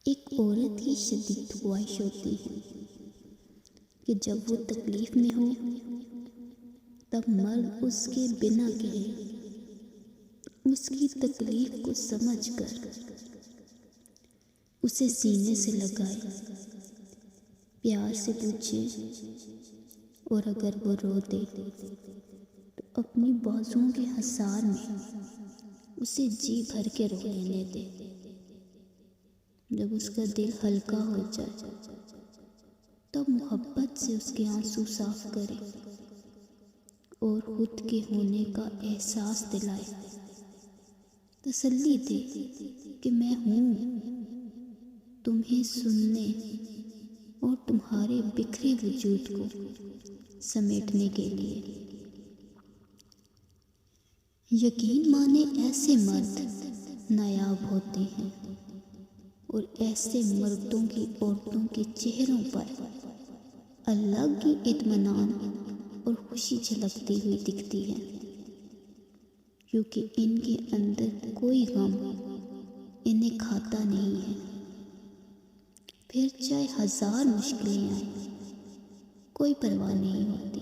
एक औरत की शदीद ख्वाहिश होती है कि जब वो तकलीफ में हो तब मर्द उसके बिना कहे उसकी तकलीफ को समझकर उसे सीने से लगाए, प्यार से पूछे और अगर वो रो दे तो अपनी बाजुओं के हसार में उसे जी भर के रो लेने दे। जब उसका दिल हल्का हो जाए तब मोहब्बत से उसके आंसू साफ करे और खुद के होने का एहसास दिलाए, तसल्ली दे कि मैं हूँ तुम्हें सुनने और तुम्हारे बिखरे वजूद को समेटने के लिए। यकीन माने ऐसे मर्द नायाब होते हैं और ऐसे मर्दों की औरतों के चेहरों पर अलग ही इत्मीनान और खुशी झलकती हुई दिखती है, क्योंकि इनके अंदर कोई गम इन्हें खाता नहीं है। फिर चाहे 1000 मुश्किलें आए कोई परवाह नहीं होती,